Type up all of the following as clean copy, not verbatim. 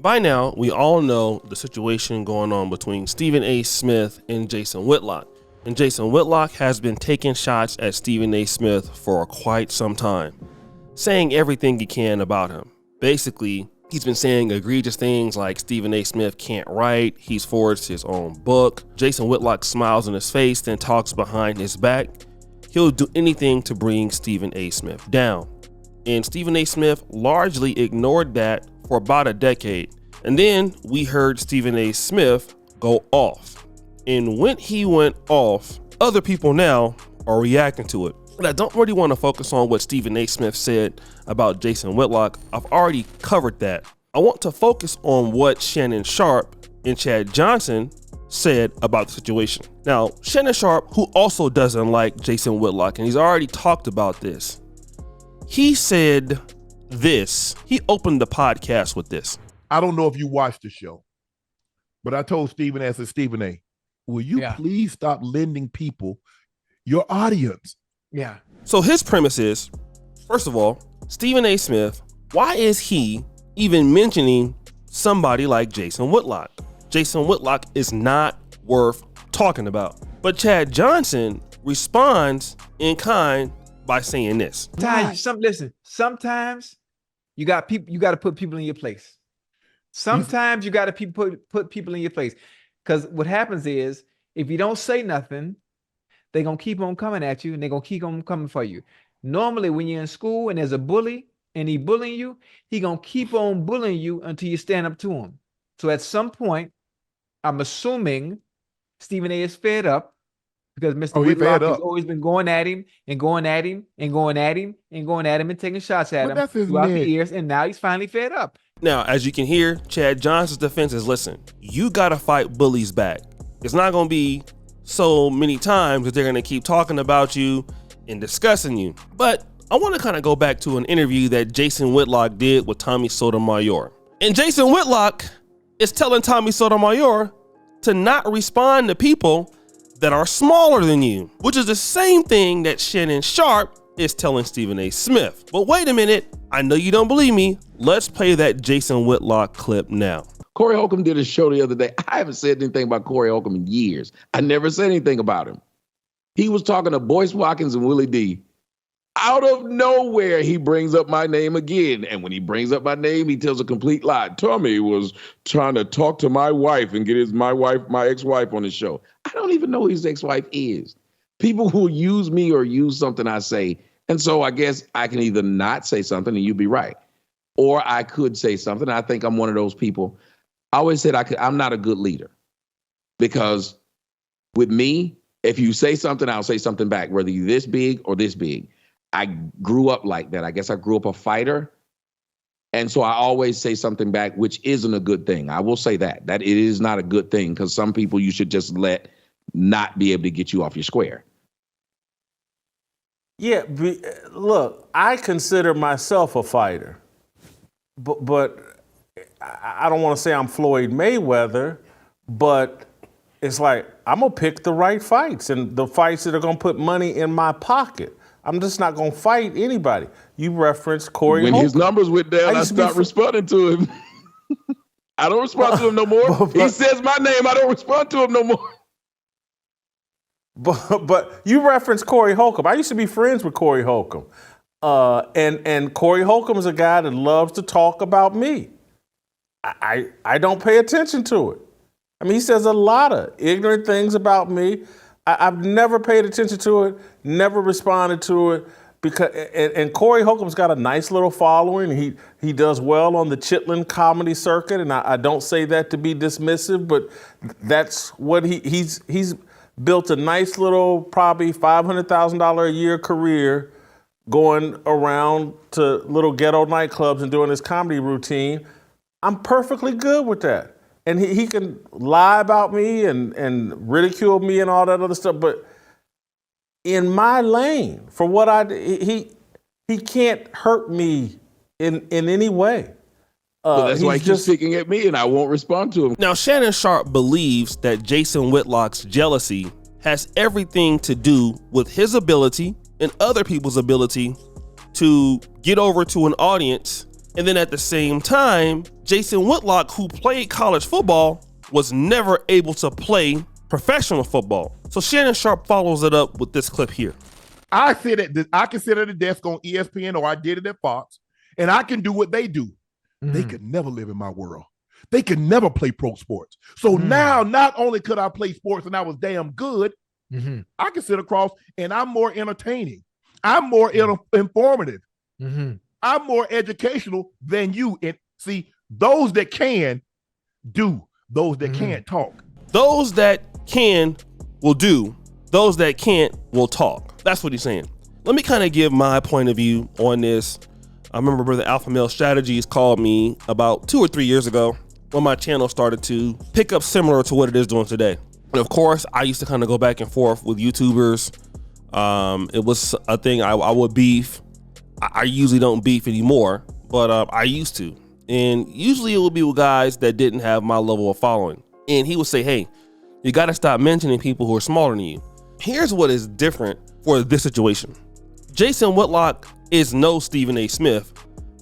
By now, we all know the situation going on between Stephen A. Smith and Jason Whitlock. And Jason Whitlock has been taking shots at Stephen A. Smith for quite some time, saying everything he can about him. Basically, he's been saying egregious things like Stephen A. Smith can't write, he's forged his own book. Jason Whitlock smiles in his face, then talks behind his back. He'll do anything to bring Stephen A. Smith down. And Stephen A. Smith largely ignored that for about a decade. And then we heard Stephen A. Smith go off. And when he went off, other people now are reacting to it. But I don't really want to focus on what Stephen A. Smith said about Jason Whitlock. I've already covered that. I want to focus on what Shannon Sharpe and Chad Johnson said about the situation. Now, Shannon Sharpe, who also doesn't like Jason Whitlock, and he's already talked about this, he said this. He opened the podcast with this. I don't know if you watched the show, but I told Stephen, I said, Stephen A., will you please stop lending people your audience? Yeah. So his premise is, first of all, Stephen A. Smith, why is he even mentioning somebody like Jason Whitlock? Jason Whitlock is not worth talking about. But Chad Johnson responds in kind by saying this. Listen, sometimes you got to put people in your place. Sometimes you got to put people in your place. Because what happens is, if you don't say nothing, they're going to keep on coming at you, and they're going to keep on coming for you. Normally, when you're in school and there's a bully and he bullying you, he going to keep on bullying you until you stand up to him. So at some point, I'm assuming Stephen A. is fed up because Mr. Whitlock has always been going at him and going at him and going at him and going at him and taking shots at him throughout the years, and now he's finally fed up. Now, as you can hear, Chad Johnson's defense is, listen, you got to fight bullies back. It's not going to be so many times that they're going to keep talking about you and discussing you. But I want to kind of go back to an interview that Jason Whitlock did with Tommy Sotomayor. And Jason Whitlock is telling Tommy Sotomayor to not respond to people that are smaller than you, which is the same thing that Shannon Sharpe is telling Stephen A. Smith. But wait a minute, I know you don't believe me. Let's play that Jason Whitlock clip now. Corey Holcomb did a show the other day. I haven't said anything about Corey Holcomb in years. I never said anything about him. He was talking to Boyce Watkins and Willie D. Out of nowhere, he brings up my name again. And when he brings up my name, he tells a complete lie. Tommy was trying to talk to my wife and get my ex-wife on the show. I don't even know who his ex-wife is. People will use me or use something I say. And so I guess I can either not say something and you'd be right. Or I could say something. I think I'm one of those people. I always said I'm not a good leader, because with me, if you say something, I'll say something back, whether you're this big or this big. I grew up like that. I guess I grew up a fighter. And so I always say something back, which isn't a good thing. I will say that it is not a good thing, because some people you should just let not be able to get you off your square. Yeah, look, I consider myself a fighter, but I don't want to say I'm Floyd Mayweather, but it's like I'm going to pick the right fights, and the fights that are going to put money in my pocket. I'm just not going to fight anybody. You referenced Corey Holcomb. When his numbers went down, I stopped responding to him. I don't respond to him no more. He says my name, I don't respond to him no more. But you referenced Corey Holcomb. I used to be friends with Corey Holcomb. And Corey Holcomb is a guy that loves to talk about me. I don't pay attention to it. I mean, he says a lot of ignorant things about me. I've never paid attention to it, never responded to it, because and Corey Holcomb's got a nice little following. He does well on the Chitlin comedy circuit, and I don't say that to be dismissive, but that's what he's built a nice little, probably $500,000 a year career going around to little ghetto nightclubs and doing his comedy routine. I'm perfectly good with that. And he can lie about me and ridicule me and all that other stuff, but in my lane, for what I do, he can't hurt me in any way. So that's why he keeps picking at me, and I won't respond to him. Now, Shannon Sharpe believes that Jason Whitlock's jealousy has everything to do with his ability and other people's ability to get over to an audience And then at the same time, Jason Whitlock, who played college football, was never able to play professional football. So Shannon Sharpe follows it up with this clip here. I can sit at a desk on ESPN, or I did it at Fox, and I can do what they do. They could never live in my world. They could never play pro sports. So now, not only could I play sports and I was damn good, I can sit across and I'm more entertaining. I'm more informative. I'm more educational than you. And see, those that can do, those that can't talk. Those that can will do, those that can't will talk. That's what he's saying. Let me kind of give my point of view on this. I remember Brother Alpha Male Strategies called me about 2 or 3 years ago when my channel started to pick up similar to what it is doing today. And of course, I used to kind of go back and forth with YouTubers. It was a thing I would beef. I usually don't beef anymore, but I used to. And usually it would be with guys that didn't have my level of following. And he would say, hey, you got to stop mentioning people who are smaller than you. Here's what is different for this situation. Jason Whitlock is no Stephen A. Smith,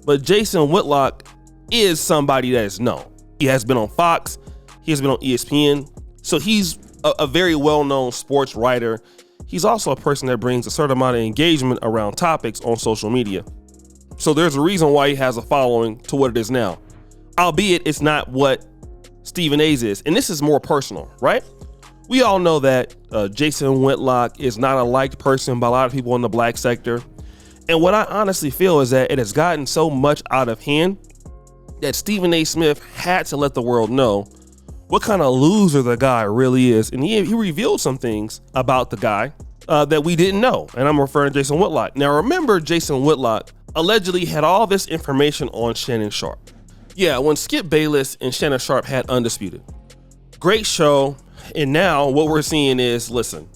but Jason Whitlock is somebody that is known. He has been on Fox. He has been on ESPN. So he's a very well-known sports writer. He's also a person that brings a certain amount of engagement around topics on social media. So there's a reason why he has a following to what it is now, albeit it's not what Stephen A's is. And this is more personal, right? We all know that Jason Whitlock is not a liked person by a lot of people in the black sector. And what I honestly feel is that it has gotten so much out of hand that Stephen A. Smith had to let the world know what kind of loser the guy really is. And he revealed some things about the guy that we didn't know. And I'm referring to Jason Whitlock. Now, remember, Jason Whitlock allegedly had all this information on Shannon Sharpe. Yeah, when Skip Bayless and Shannon Sharpe had Undisputed. Great show. And now what we're seeing is, listen,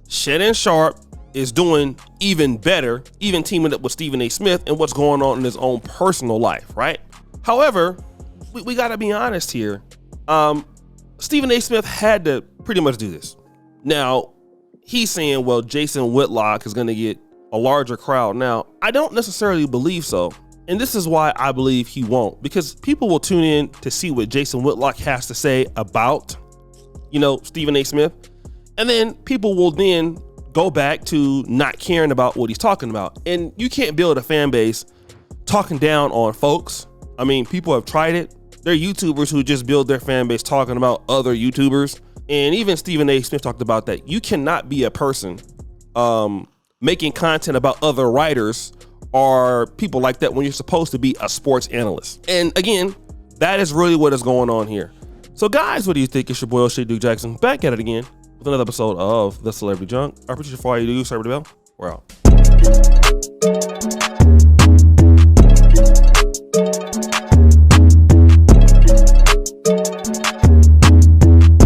Shannon Sharpe is doing even better, even teaming up with Stephen A. Smith and what's going on in his own personal life, right? However, we got to be honest here. Stephen A. Smith had to pretty much do this. Now, he's saying, well, Jason Whitlock is going to get a larger crowd. Now, I don't necessarily believe so. And this is why I believe he won't, because people will tune in to see what Jason Whitlock has to say about, Stephen A. Smith. And then people will then go back to not caring about what he's talking about. And you can't build a fan base talking down on folks. I mean, people have tried it. There are YouTubers who just build their fan base talking about other YouTubers. And even Stephen A. Smith talked about that. You cannot be a person making content about other writers or people like that when you're supposed to be a sports analyst. And again, that is really what is going on here. So guys, what do you think? It's your boy O'Shea Duke Jackson back at it again with another episode of The Celebrity Junk. I appreciate you for all you do. Celebrity Bell. We're out.